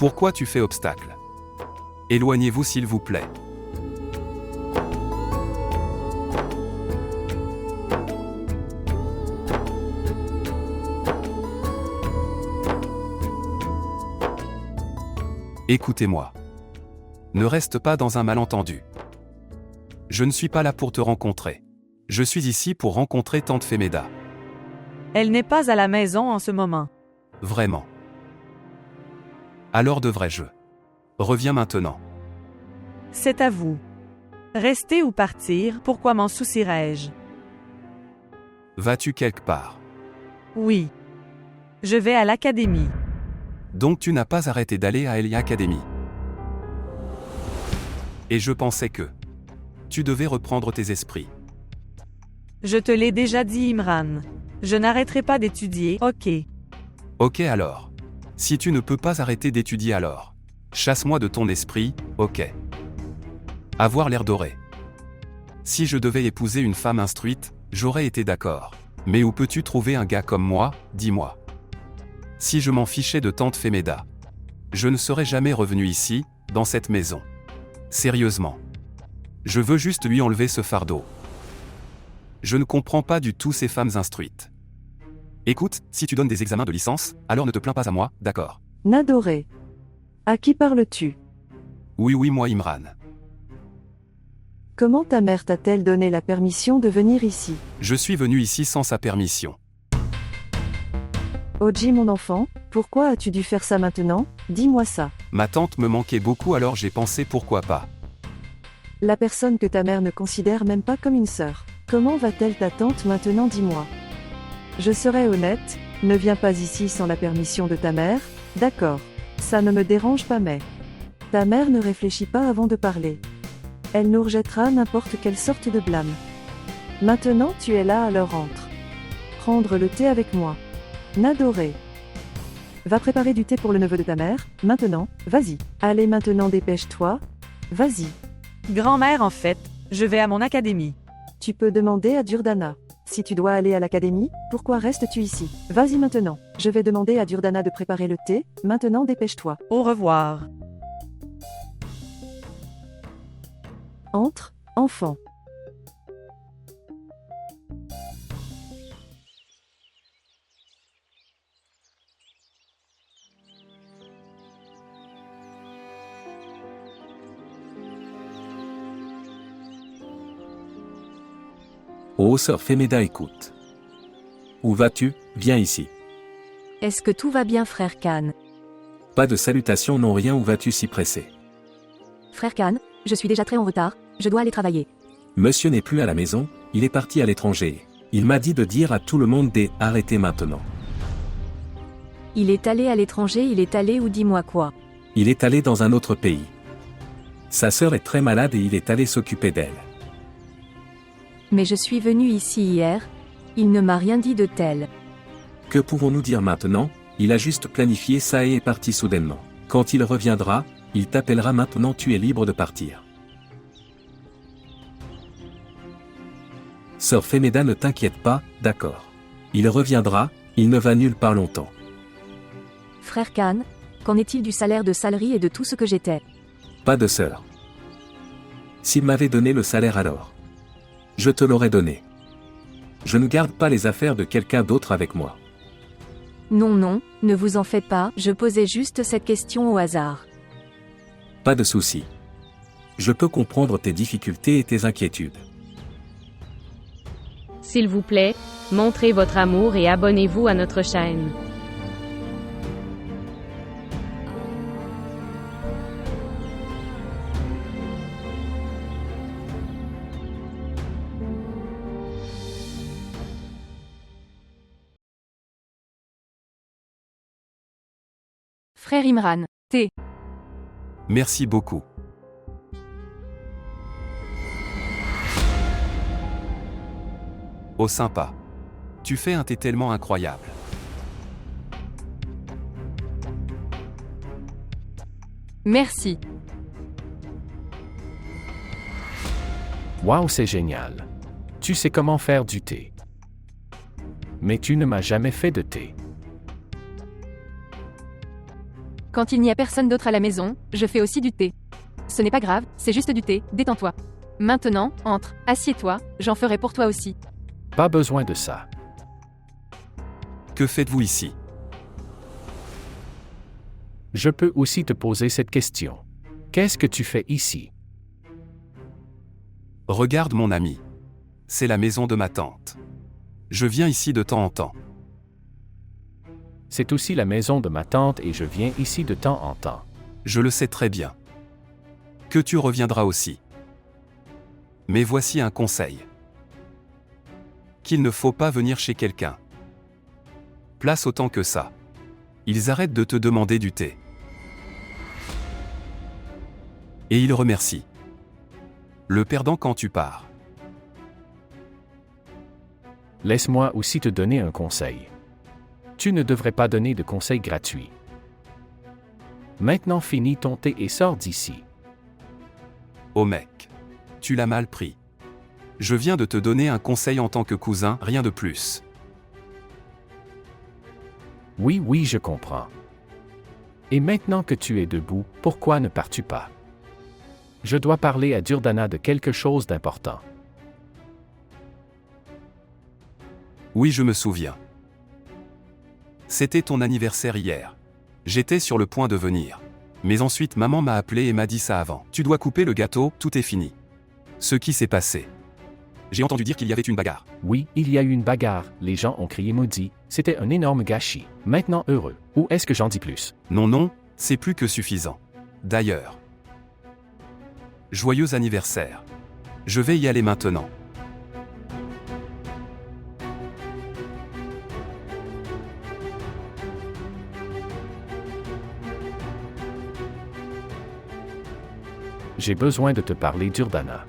Pourquoi tu fais obstacle? Éloignez-vous s'il vous plaît. Écoutez-moi. Ne reste pas dans un malentendu. Je ne suis pas là pour te rencontrer. Je suis ici pour rencontrer tante Femeda. Elle n'est pas à la maison en ce moment. Vraiment. Alors devrais-je? Reviens maintenant. C'est à vous. Rester ou partir, pourquoi m'en soucierais-je? Vas-tu quelque part? Oui. Je vais à l'académie. Donc tu n'as pas arrêté d'aller à Elia Academy. Et je pensais que tu devais reprendre tes esprits. Je te l'ai déjà dit, Imran. Je n'arrêterai pas d'étudier, ok. Ok alors. Si tu ne peux pas arrêter d'étudier alors. Chasse-moi de ton esprit, ok. Avoir l'air doré. Si je devais épouser une femme instruite, j'aurais été d'accord. Mais où peux-tu trouver un gars comme moi, dis-moi. Si je m'en fichais de tante Femeda, je ne serais jamais revenu ici, dans cette maison. Sérieusement. Je veux juste lui enlever ce fardeau. Je ne comprends pas du tout ces femmes instruites. Écoute, si tu donnes des examens de licence, alors ne te plains pas à moi, d'accord? Nadoré. À qui parles-tu? Oui, moi Imran. Comment ta mère t'a-t-elle donné la permission de venir ici? Je suis venu ici sans sa permission. Oji mon enfant, pourquoi as-tu dû faire ça maintenant? Dis-moi ça. Ma tante me manquait beaucoup alors j'ai pensé pourquoi pas. La personne que ta mère ne considère même pas comme une sœur. Comment va-t-elle ta tante maintenant, dis-moi? Je serai honnête, ne viens pas ici sans la permission de ta mère, d'accord. Ça ne me dérange pas mais... Ta mère ne réfléchit pas avant de parler. Elle nous rejettera n'importe quelle sorte de blâme. Maintenant tu es là, alors entre. Prendre le thé avec moi. Nadoré. Va préparer du thé pour le neveu de ta mère, maintenant, vas-y. Allez maintenant dépêche-toi. Vas-y. Grand-mère, en fait, je vais à mon académie. Tu peux demander à Durdana. Si tu dois aller à l'académie, pourquoi restes-tu ici? Vas-y maintenant. Je vais demander à Durdana de préparer le thé, maintenant dépêche-toi. Au revoir. Entre, enfant. Oh sœur Femeda, écoute. Où vas-tu? Viens ici. Est-ce que tout va bien, frère Khan? Pas de salutations, non rien, où vas-tu si pressé? Frère Khan, je suis déjà très en retard, je dois aller travailler. Monsieur n'est plus à la maison, il est parti à l'étranger. Il m'a dit de dire à tout le monde d'arrêter maintenant. Il est allé à l'étranger, il est allé où, dis-moi quoi? Il est allé dans un autre pays. Sa sœur est très malade et il est allé s'occuper d'elle. Mais je suis venu ici hier, il ne m'a rien dit de tel. Que pouvons-nous dire maintenant? Il a juste planifié ça et est parti soudainement. Quand il reviendra, il t'appellera maintenant, tu es libre de partir. Sœur Femeda, ne t'inquiète pas, d'accord. Il reviendra, il ne va nulle part longtemps. Frère Khan, qu'en est-il du salaire de salerie et de tout ce que j'étais? Pas de sœur. S'il m'avait donné le salaire alors, je te l'aurais donné. Je ne garde pas les affaires de quelqu'un d'autre avec moi. Non, ne vous en faites pas, je posais juste cette question au hasard. Pas de souci. Je peux comprendre tes difficultés et tes inquiétudes. S'il vous plaît, montrez votre amour et abonnez-vous à notre chaîne. Frère Imran, thé. Merci beaucoup. Oh sympa. Tu fais un thé tellement incroyable. Merci. Waouh, c'est génial. Tu sais comment faire du thé. Mais tu ne m'as jamais fait de thé. Quand il n'y a personne d'autre à la maison, je fais aussi du thé. Ce n'est pas grave, c'est juste du thé, détends-toi. Maintenant, entre, assieds-toi, j'en ferai pour toi aussi. Pas besoin de ça. Que faites-vous ici? Je peux aussi te poser cette question. Qu'est-ce que tu fais ici? Regarde mon ami. C'est la maison de ma tante. Je viens ici de temps en temps. C'est aussi la maison de ma tante et je viens ici de temps en temps. Je le sais très bien. Que tu reviendras aussi. Mais voici un conseil. Qu'il ne faut pas venir chez quelqu'un. Place autant que ça. Ils arrêtent de te demander du thé. Et ils remercient. Le perdant quand tu pars. Laisse-moi aussi te donner un conseil. Tu ne devrais pas donner de conseils gratuits. Maintenant finis ton thé et sors d'ici. Oh mec. Tu l'as mal pris. Je viens de te donner un conseil en tant que cousin, rien de plus. Oui, je comprends. Et maintenant que tu es debout, pourquoi ne pars-tu pas? Je dois parler à Durdana de quelque chose d'important. Oui, je me souviens. C'était ton anniversaire hier. J'étais sur le point de venir. Mais ensuite maman m'a appelé et m'a dit ça avant. Tu dois couper le gâteau, tout est fini. Ce qui s'est passé. J'ai entendu dire qu'il y avait une bagarre. Oui, il y a eu une bagarre, les gens ont crié maudit, c'était un énorme gâchis. Maintenant heureux. Ou est-ce que j'en dis plus? Non, c'est plus que suffisant. D'ailleurs. Joyeux anniversaire. Je vais y aller maintenant. J'ai besoin de te parler, Durdana.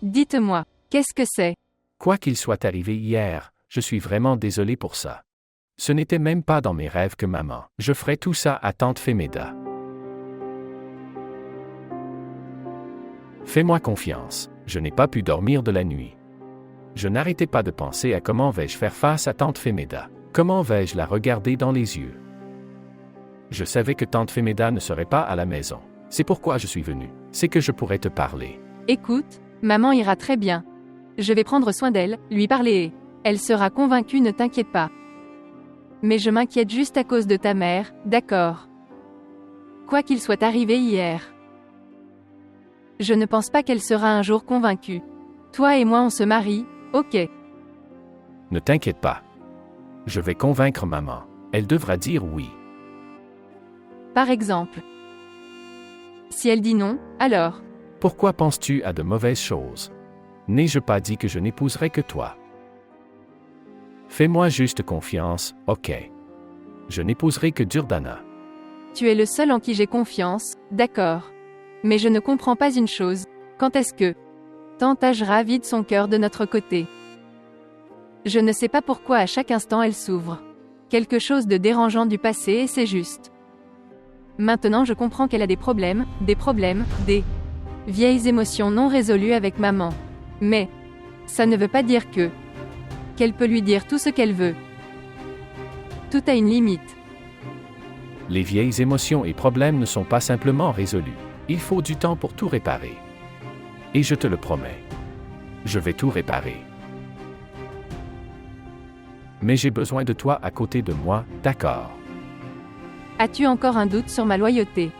Dites-moi, qu'est-ce que c'est? Quoi qu'il soit arrivé hier, je suis vraiment désolé pour ça. Ce n'était même pas dans mes rêves que maman. Je ferai tout ça à tante Femeda. Fais-moi confiance, je n'ai pas pu dormir de la nuit. Je n'arrêtais pas de penser à comment vais-je faire face à tante Femeda. Comment vais-je la regarder dans les yeux? Je savais que tante Femeda ne serait pas à la maison. C'est pourquoi je suis venu. C'est que je pourrais te parler. Écoute, maman ira très bien. Je vais prendre soin d'elle, lui parler et elle sera convaincue, ne t'inquiète pas. Mais je m'inquiète juste à cause de ta mère, d'accord? Quoi qu'il soit arrivé hier. Je ne pense pas qu'elle sera un jour convaincue. Toi et moi on se marie, ok. Ne t'inquiète pas. Je vais convaincre maman. Elle devra dire oui. Par exemple. Si elle dit non, alors? Pourquoi penses-tu à de mauvaises choses? N'ai-je pas dit que je n'épouserais que toi? Fais-moi juste confiance, ok. Je n'épouserai que Durdana. Tu es le seul en qui j'ai confiance, d'accord. Mais je ne comprends pas une chose. Quand est-ce que tante Ajra vide son cœur de notre côté? Je ne sais pas pourquoi à chaque instant elle s'ouvre. Quelque chose de dérangeant du passé et c'est juste. Maintenant je comprends qu'elle a des vieilles émotions non résolues avec maman. Mais ça ne veut pas dire qu'elle peut lui dire tout ce qu'elle veut. Tout a une limite. Les vieilles émotions et problèmes ne sont pas simplement résolus. Il faut du temps pour tout réparer. Et je te le promets. Je vais tout réparer. Mais j'ai besoin de toi à côté de moi, d'accord? As-tu encore un doute sur ma loyauté?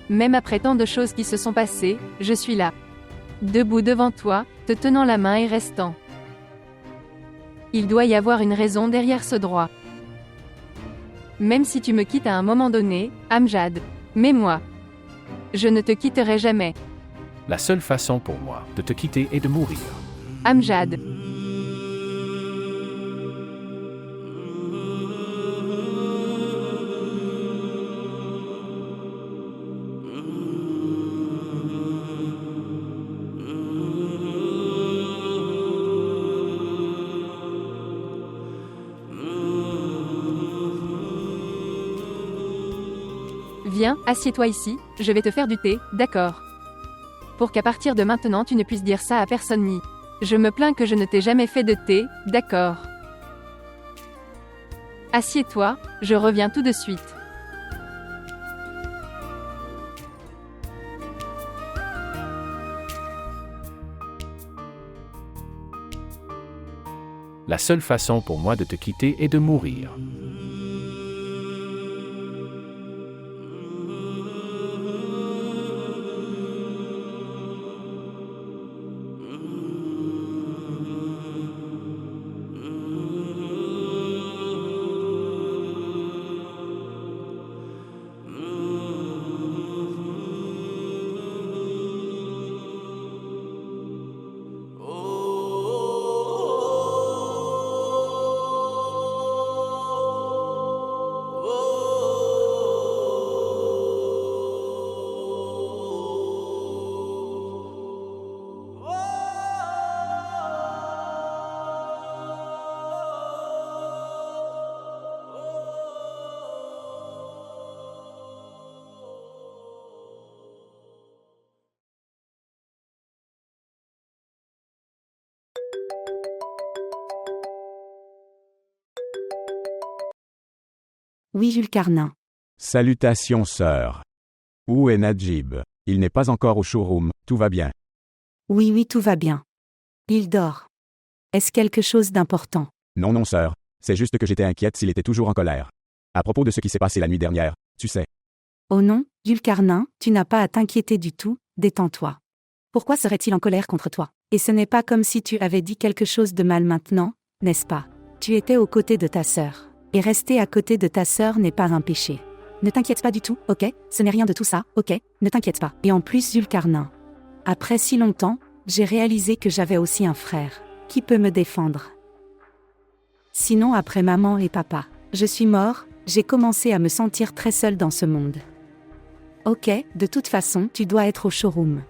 Même après tant de choses qui se sont passées, je suis là. Debout devant toi, te tenant la main et restant. Il doit y avoir une raison derrière ce droit. Même si tu me quittes à un moment donné, Amjad. Mais moi, je ne te quitterai jamais. La seule façon pour moi de te quitter est de mourir. Amjad. Viens, assieds-toi ici, je vais te faire du thé, d'accord? Pour qu'à partir de maintenant tu ne puisses dire ça à personne ni. Je me plains que je ne t'ai jamais fait de thé, d'accord? Assieds-toi, je reviens tout de suite. La seule façon pour moi de te quitter est de mourir. Oui, Jules Carnin. Salutations sœur. Où est Najib? Il n'est pas encore au showroom, tout va bien. Oui, tout va bien. Il dort. Est-ce quelque chose d'important? Non sœur, c'est juste que j'étais inquiète s'il était toujours en colère. À propos de ce qui s'est passé la nuit dernière, tu sais. Oh non, Jules Carnin, tu n'as pas à t'inquiéter du tout, détends-toi. Pourquoi serait-il en colère contre toi? Et ce n'est pas comme si tu avais dit quelque chose de mal maintenant, n'est-ce pas? Tu étais aux côtés de ta sœur. Et rester à côté de ta sœur n'est pas un péché. Ne t'inquiète pas du tout, ok? Ce n'est rien de tout ça, ok? Ne t'inquiète pas. Et en plus, Jules Carnin. Après si longtemps, j'ai réalisé que j'avais aussi un frère. Qui peut me défendre? Sinon, après maman et papa, je suis mort, j'ai commencé à me sentir très seule dans ce monde. Ok, de toute façon, tu dois être au showroom.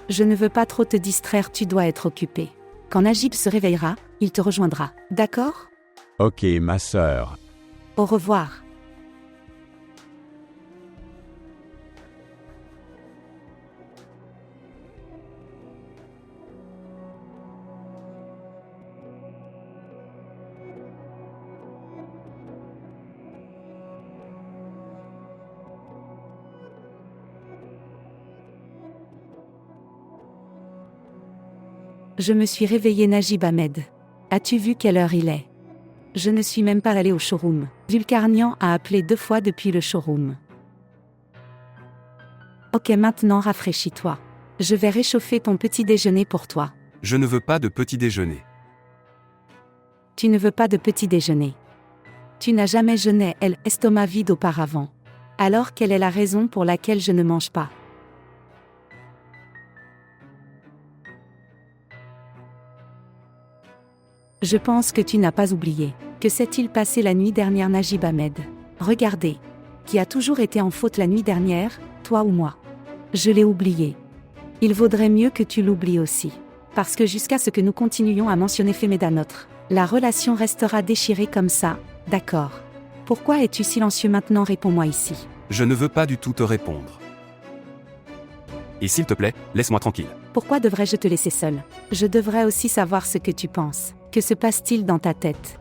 Je ne veux pas trop te distraire, tu dois être occupé. Quand Najib se réveillera, il te rejoindra, d'accord? Ok ma sœur. Au revoir. Je me suis réveillé Najib Ahmed. As-tu vu quelle heure il est? Je ne suis même pas allé au showroom. Vulcarnian a appelé 2 fois depuis le showroom. Ok, maintenant rafraîchis-toi. Je vais réchauffer ton petit déjeuner pour toi. Je ne veux pas de petit déjeuner. Tu ne veux pas de petit déjeuner. Tu n'as jamais jeûné, estomac vide auparavant. Alors quelle est la raison pour laquelle je ne mange pas? Je pense que tu n'as pas oublié. Que s'est-il passé la nuit dernière Najib Ahmed? Regardez. Qui a toujours été en faute la nuit dernière, toi ou moi? Je l'ai oublié. Il vaudrait mieux que tu l'oublies aussi. Parce que jusqu'à ce que nous continuions à mentionner Femeda notre, la relation restera déchirée comme ça, d'accord? Pourquoi es-tu silencieux maintenant? Réponds-moi ici. Je ne veux pas du tout te répondre. Et s'il te plaît, laisse-moi tranquille. Pourquoi devrais-je te laisser seul? Je devrais aussi savoir ce que tu penses. Que se passe-t-il dans ta tête?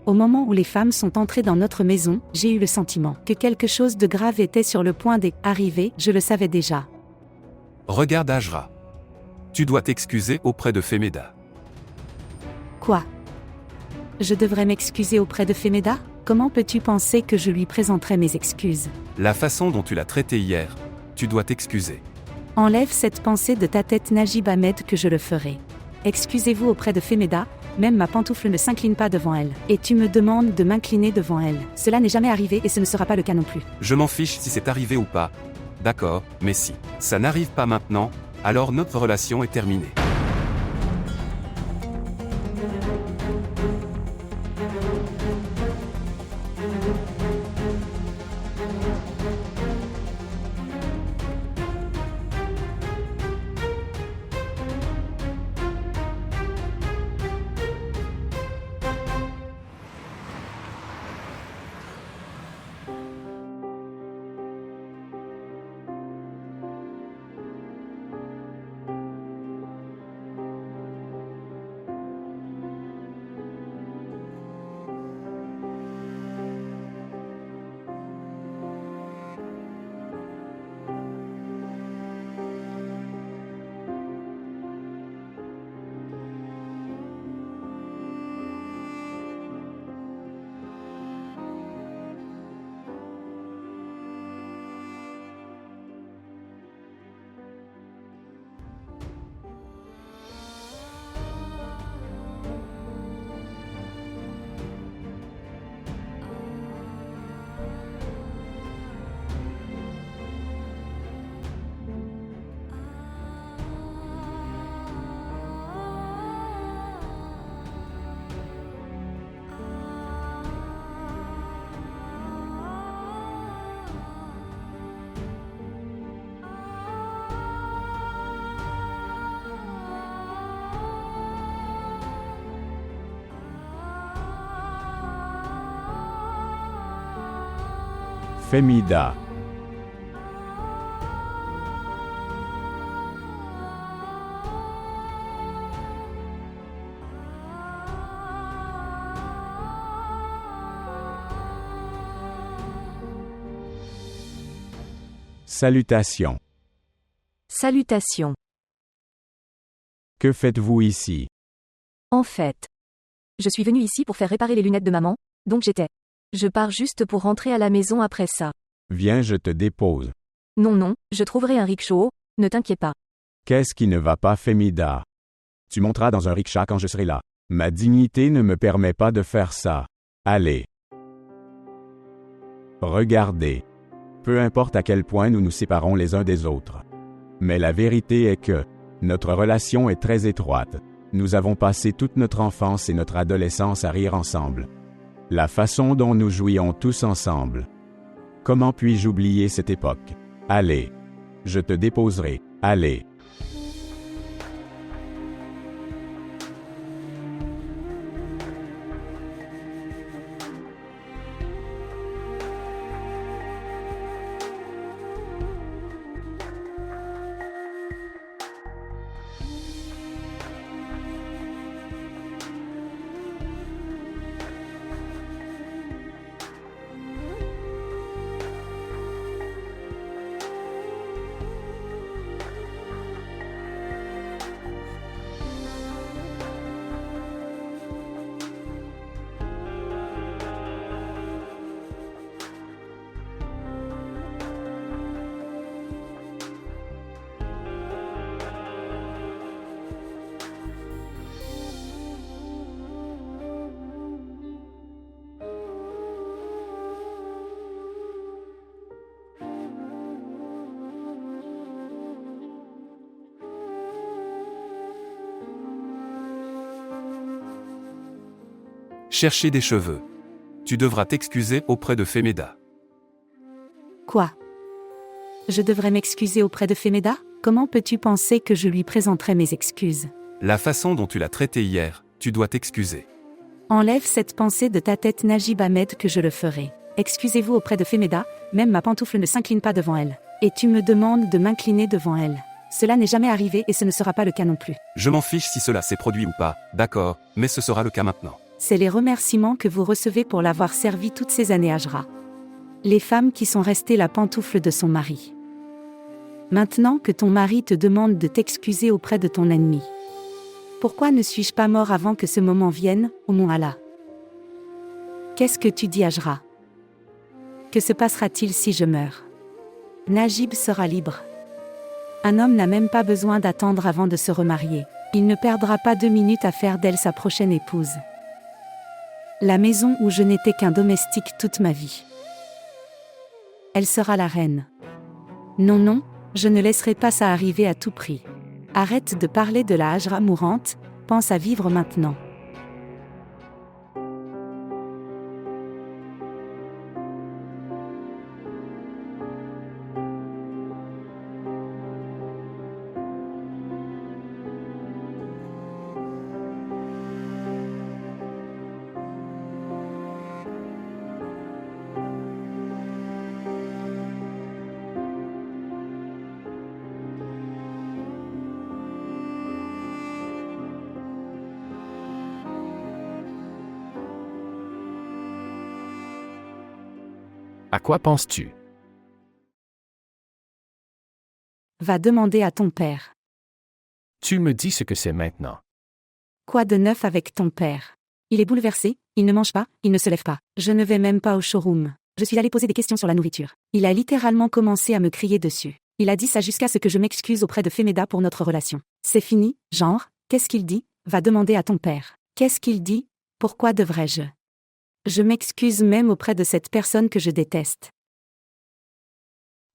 Au moment où les femmes sont entrées dans notre maison, j'ai eu le sentiment que quelque chose de grave était sur le point d'arriver, je le savais déjà. Regarde Ajra. Tu dois t'excuser auprès de Femeda. Quoi? Je devrais m'excuser auprès de Femeda? Comment peux-tu penser que je lui présenterai mes excuses? La façon dont tu l'as traité hier, tu dois t'excuser. Enlève cette pensée de ta tête Najib Ahmed que je le ferai. Excusez-vous auprès de Femeda, même ma pantoufle ne s'incline pas devant elle. Et tu me demandes de m'incliner devant elle. Cela n'est jamais arrivé et ce ne sera pas le cas non plus. Je m'en fiche si c'est arrivé ou pas. D'accord, mais si ça n'arrive pas maintenant, alors notre relation est terminée. Femida. Salutations. Salutations. Que faites-vous ici? En fait, je suis venue ici pour faire réparer les lunettes de maman, donc j'étais. Je pars juste pour rentrer à la maison après ça. Viens, je te dépose. Non, je trouverai un rickshaw, ne t'inquiète pas. Qu'est-ce qui ne va pas, Femida? Tu monteras dans un rickshaw quand je serai là. Ma dignité ne me permet pas de faire ça. Allez. Regardez. Peu importe à quel point nous nous séparons les uns des autres. Mais la vérité est que notre relation est très étroite. Nous avons passé toute notre enfance et notre adolescence à rire ensemble. La façon dont nous jouions tous ensemble. Comment puis-je oublier cette époque? Allez. Je te déposerai. Allez. Chercher des cheveux. Tu devras t'excuser auprès de Femida. Quoi? Je devrais m'excuser auprès de Femida? Comment peux-tu penser que je lui présenterai mes excuses? La façon dont tu l'as traité hier, tu dois t'excuser. Enlève cette pensée de ta tête, Najib Ahmed, que je le ferai. Excusez-vous auprès de Femida, même ma pantoufle ne s'incline pas devant elle. Et tu me demandes de m'incliner devant elle. Cela n'est jamais arrivé et ce ne sera pas le cas non plus. Je m'en fiche si cela s'est produit ou pas, d'accord, mais ce sera le cas maintenant. C'est les remerciements que vous recevez pour l'avoir servi toutes ces années, Ajra. Les femmes qui sont restées la pantoufle de son mari. Maintenant que ton mari te demande de t'excuser auprès de ton ennemi. Pourquoi ne suis-je pas mort avant que ce moment vienne, ô mon Allah? Qu'est-ce que tu dis, Ajra? Que se passera-t-il si je meurs? Najib sera libre. Un homme n'a même pas besoin d'attendre avant de se remarier. Il ne perdra pas 2 minutes à faire d'elle sa prochaine épouse. La maison où je n'étais qu'un domestique toute ma vie. Elle sera la reine. Non, je ne laisserai pas ça arriver à tout prix. Arrête de parler de la Hajra mourante, pense à vivre maintenant. À quoi penses-tu? Va demander à ton père. Tu me dis ce que c'est maintenant. Quoi de neuf avec ton père? Il est bouleversé, il ne mange pas, il ne se lève pas. Je ne vais même pas au showroom. Je suis allée poser des questions sur la nourriture. Il a littéralement commencé à me crier dessus. Il a dit ça jusqu'à ce que je m'excuse auprès de Femida pour notre relation. C'est fini, genre, qu'est-ce qu'il dit? Va demander à ton père. Qu'est-ce qu'il dit? Pourquoi devrais-je? Je m'excuse même auprès de cette personne que je déteste.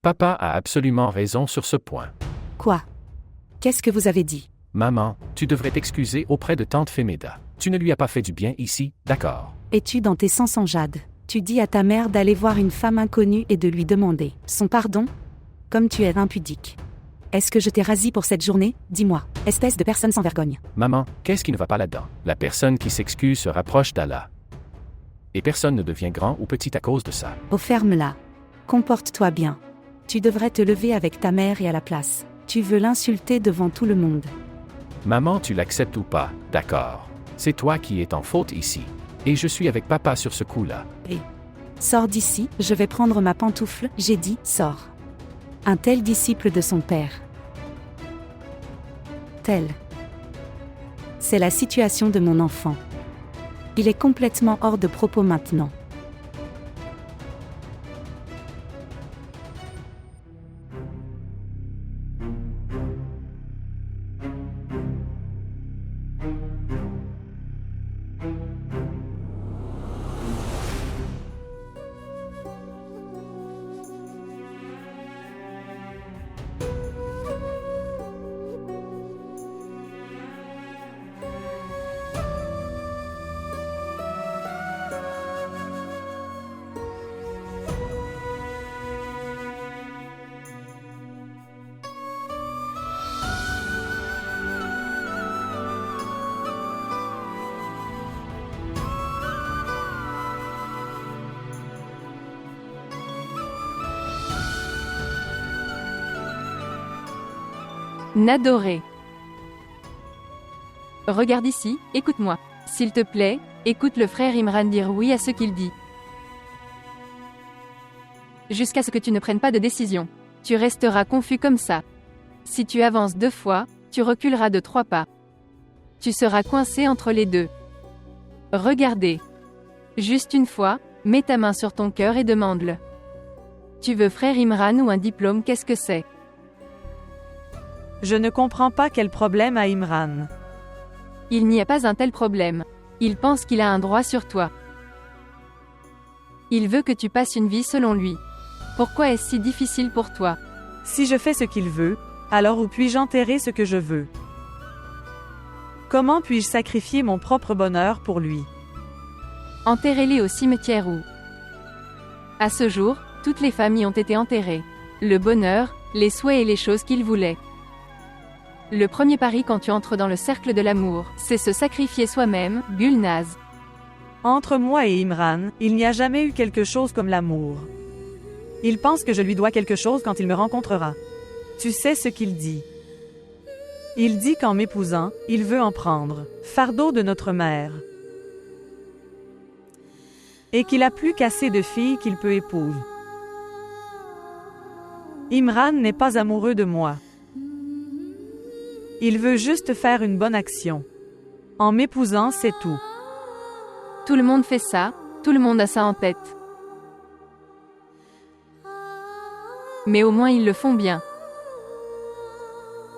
Papa a absolument raison sur ce point. Quoi? Qu'est-ce que vous avez dit? Maman, tu devrais t'excuser auprès de tante Femida. Tu ne lui as pas fait du bien ici, d'accord? Es-tu dans tes sens en jade? Tu dis à ta mère d'aller voir une femme inconnue et de lui demander son pardon? Comme tu es impudique. Est-ce que je t'ai rasé pour cette journée? Dis-moi, espèce de personne sans vergogne. Maman, qu'est-ce qui ne va pas là-dedans? La personne qui s'excuse se rapproche d'Allah. Et personne ne devient grand ou petit à cause de ça. Oh, ferme-la. Comporte-toi bien. Tu devrais te lever avec ta mère et à la place. Tu veux l'insulter devant tout le monde. Maman, tu l'acceptes ou pas, d'accord. C'est toi qui es en faute ici. Et je suis avec papa sur ce coup-là. Et sors d'ici, je vais prendre ma pantoufle, j'ai dit, sors. Un tel disciple de son père. Tel. C'est la situation de mon enfant. Il est complètement hors de propos maintenant. Nadoré. Regarde ici, écoute-moi. S'il te plaît, écoute le frère Imran dire oui à ce qu'il dit. Jusqu'à ce que tu ne prennes pas de décision. Tu resteras confus comme ça. Si tu avances 2 fois, tu reculeras de 3 pas. Tu seras coincé entre les deux. Regardez. Juste une fois, mets ta main sur ton cœur et demande-le. Tu veux frère Imran ou un diplôme, qu'est-ce que c'est? Je ne comprends pas quel problème a Imran. Il n'y a pas un tel problème. Il pense qu'il a un droit sur toi. Il veut que tu passes une vie selon lui. Pourquoi est-ce si difficile pour toi? Si je fais ce qu'il veut, alors où puis-je enterrer ce que je veux? Comment puis-je sacrifier mon propre bonheur pour lui? Enterrez-les au cimetière où? À ce jour, toutes les familles ont été enterrées. Le bonheur, les souhaits et les choses qu'ils voulaient. Le premier pari quand tu entres dans le cercle de l'amour, c'est se sacrifier soi-même, Gulnaz. Entre moi et Imran, il n'y a jamais eu quelque chose comme l'amour. Il pense que je lui dois quelque chose quand il me rencontrera. Tu sais ce qu'il dit. Il dit qu'en m'épousant, il veut en prendre, fardeau de notre mère. Et qu'il a plus qu'assez de filles qu'il peut épouser. Imran n'est pas amoureux de moi. Il veut juste faire une bonne action. En m'épousant, c'est tout. Tout le monde fait ça, tout le monde a ça en tête. Mais au moins ils le font bien.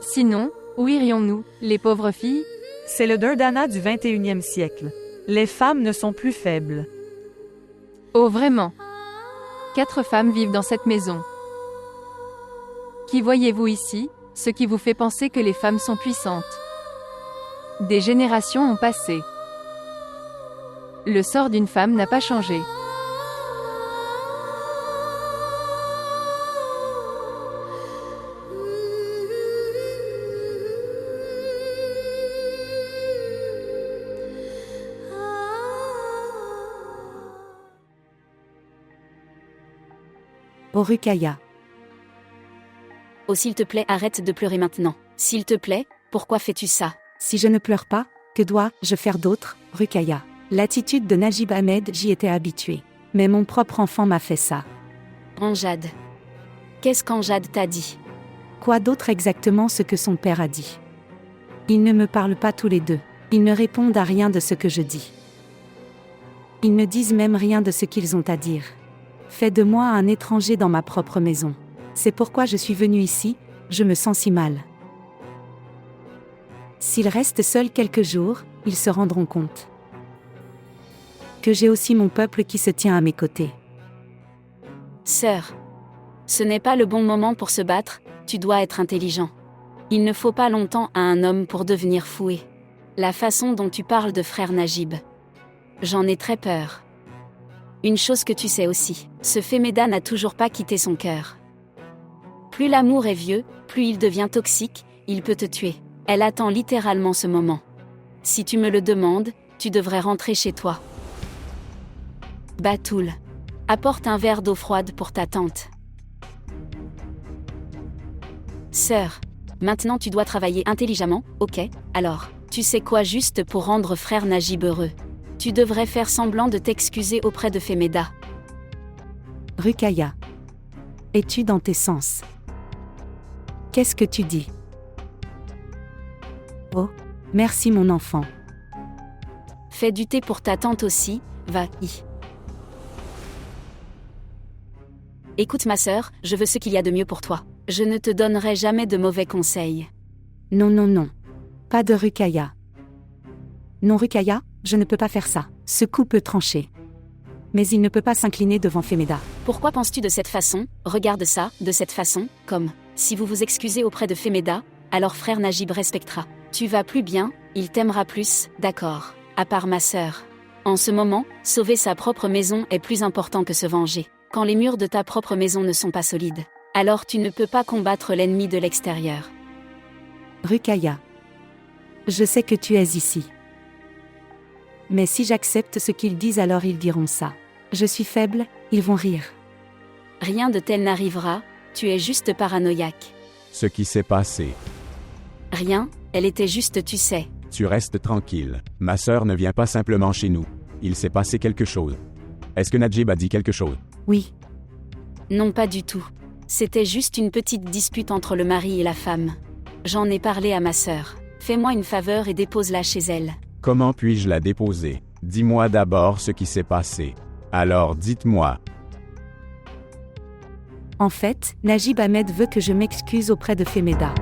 Sinon, où irions-nous, les pauvres filles? C'est le Durdana du 21e siècle. Les femmes ne sont plus faibles. Oh vraiment? 4 femmes vivent dans cette maison. Qui voyez-vous ici? Ce qui vous fait penser que les femmes sont puissantes. Des générations ont passé. Le sort d'une femme n'a pas changé. Oh Ruqayya. Oh s'il te plaît, arrête de pleurer maintenant. S'il te plaît, pourquoi fais-tu ça? Si je ne pleure pas, que dois-je faire d'autre, Ruqayya? L'attitude de Najib Ahmed, j'y étais habituée. Mais mon propre enfant m'a fait ça. Anjad. Qu'est-ce qu'Anjad t'a dit? Quoi d'autre exactement ce que son père a dit? Ils ne me parlent pas tous les deux. Ils ne répondent à rien de ce que je dis. Ils ne disent même rien de ce qu'ils ont à dire. Fais de moi un étranger dans ma propre maison. C'est pourquoi je suis venue ici, je me sens si mal. S'ils restent seuls quelques jours, ils se rendront compte que j'ai aussi mon peuple qui se tient à mes côtés. Sœur, ce n'est pas le bon moment pour se battre, tu dois être intelligent. Il ne faut pas longtemps à un homme pour devenir fouet. La façon dont tu parles de frère Najib. J'en ai très peur. Une chose que tu sais aussi, ce Femeda n'a toujours pas quitté son cœur. Plus l'amour est vieux, plus il devient toxique, il peut te tuer. Elle attend littéralement ce moment. Si tu me le demandes, tu devrais rentrer chez toi. Batoul. Apporte un verre d'eau froide pour ta tante. Sœur, maintenant tu dois travailler intelligemment, ok? Alors, tu sais quoi juste pour rendre frère Najib heureux? Tu devrais faire semblant de t'excuser auprès de Femeda. Ruqaya. Es-tu dans tes sens? Qu'est-ce que tu dis? Oh, merci mon enfant. Fais du thé pour ta tante aussi, va-y. Écoute ma sœur, je veux ce qu'il y a de mieux pour toi. Je ne te donnerai jamais de mauvais conseils. Non, non, non. Pas de Ruqaya. Non Ruqaya, je ne peux pas faire ça. Ce coup peut trancher. Mais il ne peut pas s'incliner devant Femeda. Pourquoi penses-tu de cette façon? Regarde ça, de cette façon, comme, si vous vous excusez auprès de Femeda, alors frère Najib respectera. Tu vas plus bien, il t'aimera plus, d'accord. À part ma sœur. En ce moment, sauver sa propre maison est plus important que se venger. Quand les murs de ta propre maison ne sont pas solides, alors tu ne peux pas combattre l'ennemi de l'extérieur. Ruqaya. Je sais que tu es ici. Mais si j'accepte ce qu'ils disent, alors ils diront ça. Je suis faible, ils vont rire. Rien de tel n'arrivera, tu es juste paranoïaque. Ce qui s'est passé. Rien, elle était juste tu sais. Tu restes tranquille. Ma sœur ne vient pas simplement chez nous. Il s'est passé quelque chose. Est-ce que Najib a dit quelque chose? Oui. Non, pas du tout. C'était juste une petite dispute entre le mari et la femme. J'en ai parlé à ma sœur. Fais-moi une faveur et dépose-la chez elle. Comment puis-je la déposer? Dis-moi d'abord ce qui s'est passé. Alors dites-moi. En fait, Najib Ahmed veut que je m'excuse auprès de Femeda.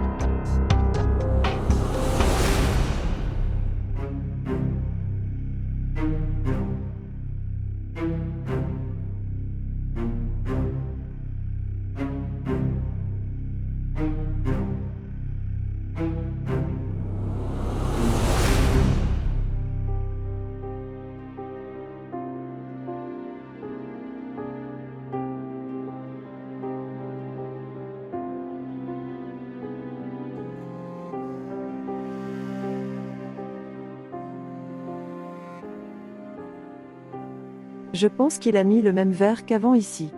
Je pense qu'il a mis le même verre qu'avant ici.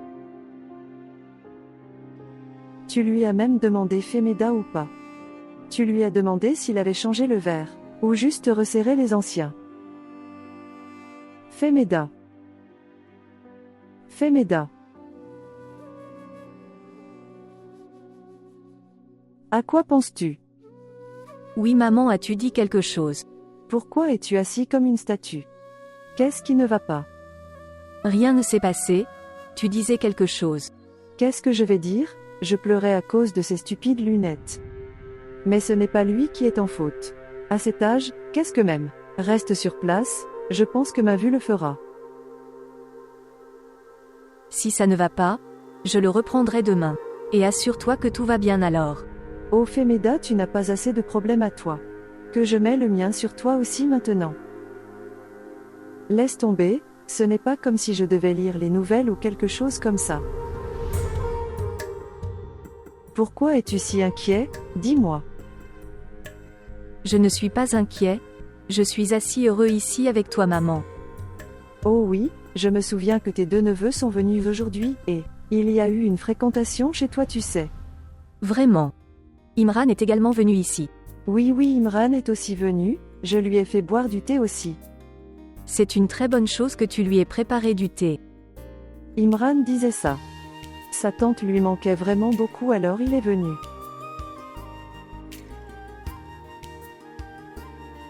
Tu lui as même demandé Femeda ou pas. Tu lui as demandé s'il avait changé le verre, ou juste resserré les anciens. Femeda. Femeda. À quoi penses-tu? Oui maman, as-tu dit quelque chose? Pourquoi es-tu assis comme une statue? Qu'est-ce qui ne va pas? Rien ne s'est passé, tu disais quelque chose. Qu'est-ce que je vais dire? Je pleurais à cause de ces stupides lunettes. Mais ce n'est pas lui qui est en faute. À cet âge, qu'est-ce que même? Reste sur place, je pense que ma vue le fera. Si ça ne va pas, je le reprendrai demain. Et assure-toi que tout va bien alors. Oh Femeda, tu n'as pas assez de problèmes à toi. Que je mets le mien sur toi aussi maintenant. Laisse tomber, ce n'est pas comme si je devais lire les nouvelles ou quelque chose comme ça. Pourquoi es-tu si inquiet? Dis-moi. Je ne suis pas inquiet, je suis assis heureux ici avec toi maman. Oh oui, je me souviens que tes deux neveux sont venus aujourd'hui, et il y a eu une fréquentation chez toi, tu sais. Vraiment. Imran est également venu ici. Oui, Imran est aussi venu, je lui ai fait boire du thé aussi. C'est une très bonne chose que tu lui aies préparé du thé. Imran disait ça. Sa tante lui manquait vraiment beaucoup, alors il est venu.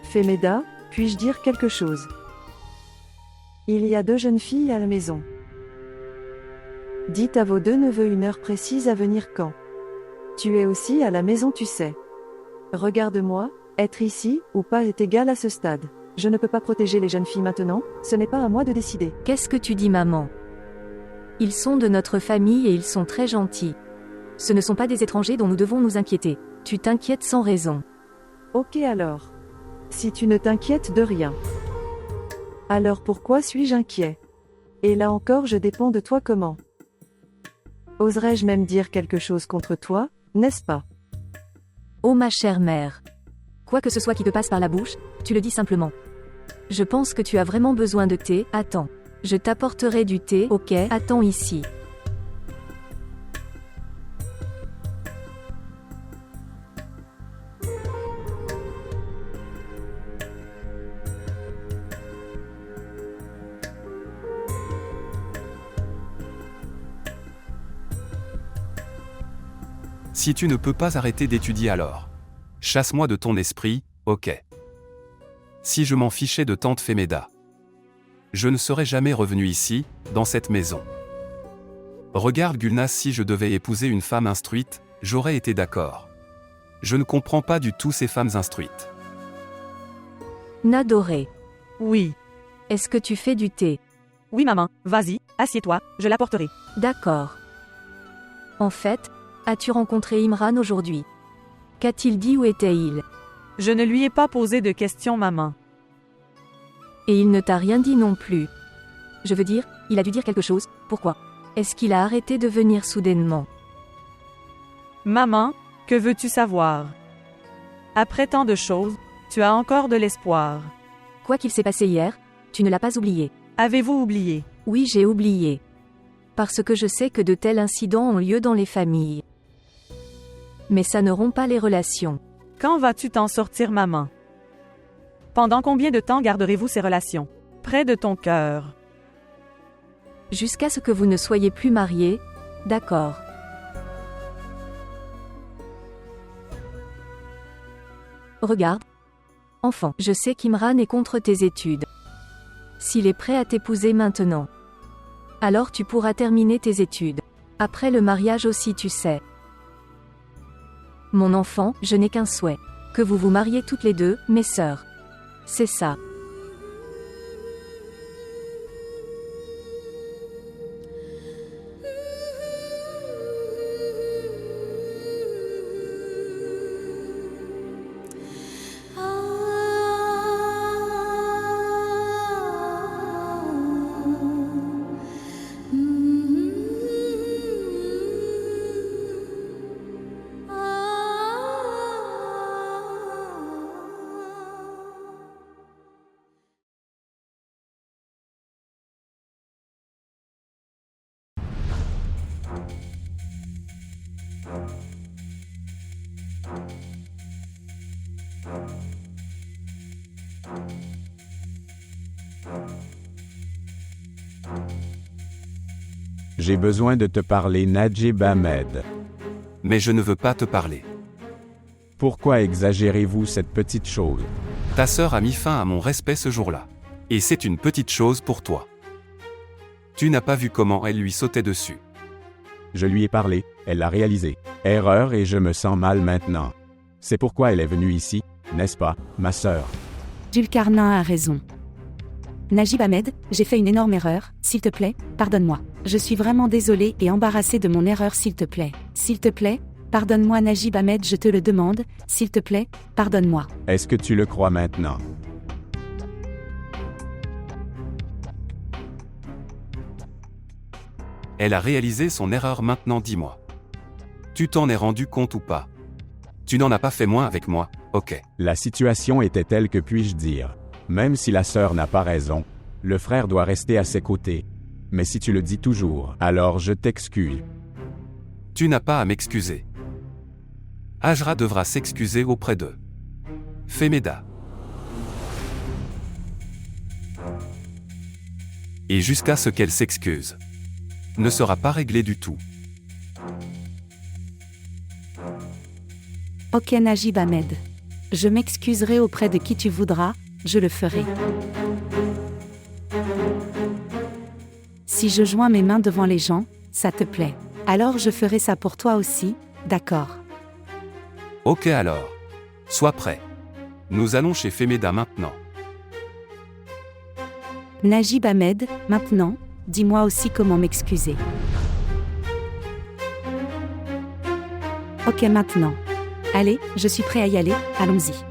Femeda, puis-je dire quelque chose? Il y a deux jeunes filles à la maison. Dites à vos deux neveux une heure précise à venir quand. Tu es aussi à la maison, tu sais. Regarde-moi, être ici, ou pas est égal à ce stade. Je ne peux pas protéger les jeunes filles maintenant, ce n'est pas à moi de décider. Qu'est-ce que tu dis maman? Ils sont de notre famille et ils sont très gentils. Ce ne sont pas des étrangers dont nous devons nous inquiéter. Tu t'inquiètes sans raison. Ok alors. Si tu ne t'inquiètes de rien. Alors pourquoi suis-je inquiet? Et là encore je dépends de toi comment? Oserais-je même dire quelque chose contre toi, n'est-ce pas? Oh ma chère mère. Quoi que ce soit qui te passe par la bouche, tu le dis simplement. Je pense que tu as vraiment besoin de thé, attends. Je t'apporterai du thé, ok, attends ici. Si tu ne peux pas arrêter d'étudier alors. Chasse-moi de ton esprit, ok. Si je m'en fichais de tante Femeda. Je ne serais jamais revenu ici, dans cette maison. Regarde Gulnaz, si je devais épouser une femme instruite, j'aurais été d'accord. Je ne comprends pas du tout ces femmes instruites. Nadoré. Oui. Est-ce que tu fais du thé? Oui maman, vas-y, assieds-toi, je l'apporterai. D'accord. En fait, as-tu rencontré Imran aujourd'hui? Qu'a-t-il dit, où était-il? Je ne lui ai pas posé de questions maman. Et il ne t'a rien dit non plus. Je veux dire, il a dû dire quelque chose, pourquoi? Est-ce qu'il a arrêté de venir soudainement? Maman, que veux-tu savoir? Après tant de choses, tu as encore de l'espoir. Quoi qu'il s'est passé hier, tu ne l'as pas oublié. Avez-vous oublié? Oui, j'ai oublié. Parce que je sais que de tels incidents ont lieu dans les familles. Mais ça ne rompt pas les relations. Quand vas-tu t'en sortir maman? Pendant combien de temps garderez-vous ces relations? Près de ton cœur. Jusqu'à ce que vous ne soyez plus mariés, d'accord. Regarde. Enfant, je sais qu'Imran est contre tes études. S'il est prêt à t'épouser maintenant, alors tu pourras terminer tes études. Après le mariage aussi, tu sais. Mon enfant, je n'ai qu'un souhait. Que vous vous mariez toutes les deux, mes sœurs. C'est ça. J'ai besoin de te parler, Najib Ahmed. Mais je ne veux pas te parler. Pourquoi exagérez-vous cette petite chose? Ta sœur a mis fin à mon respect ce jour-là. Et c'est une petite chose pour toi. Tu n'as pas vu comment elle lui sautait dessus. Je lui ai parlé, elle l'a réalisé. Erreur, et je me sens mal maintenant. C'est pourquoi elle est venue ici, n'est-ce pas, ma sœur? Zulkarnain a raison. Najib Ahmed, j'ai fait une énorme erreur, s'il te plaît, pardonne-moi. Je suis vraiment désolée et embarrassée de mon erreur, s'il te plaît. S'il te plaît, pardonne-moi Najib Ahmed, je te le demande, s'il te plaît, pardonne-moi. Est-ce que tu le crois maintenant? Elle a réalisé son erreur maintenant, dis-moi. Tu t'en es rendu compte ou pas? Tu n'en as pas fait moins avec moi, ok. La situation était telle que puis-je dire. Même si la sœur n'a pas raison, le frère doit rester à ses côtés. Mais si tu le dis toujours, alors je t'excuse. Tu n'as pas à m'excuser. Hajra devra s'excuser auprès de Femeda. Et jusqu'à ce qu'elle s'excuse, ne sera pas réglé du tout. Ok Najib Ahmed. Je m'excuserai auprès de qui tu voudras, je le ferai. Si je joins mes mains devant les gens, ça te plaît. Alors je ferai ça pour toi aussi, d'accord. Ok alors. Sois prêt. Nous allons chez Femeda maintenant. Najib Ahmed, maintenant, dis-moi aussi comment m'excuser. Ok maintenant. Allez, je suis prêt à y aller, allons-y.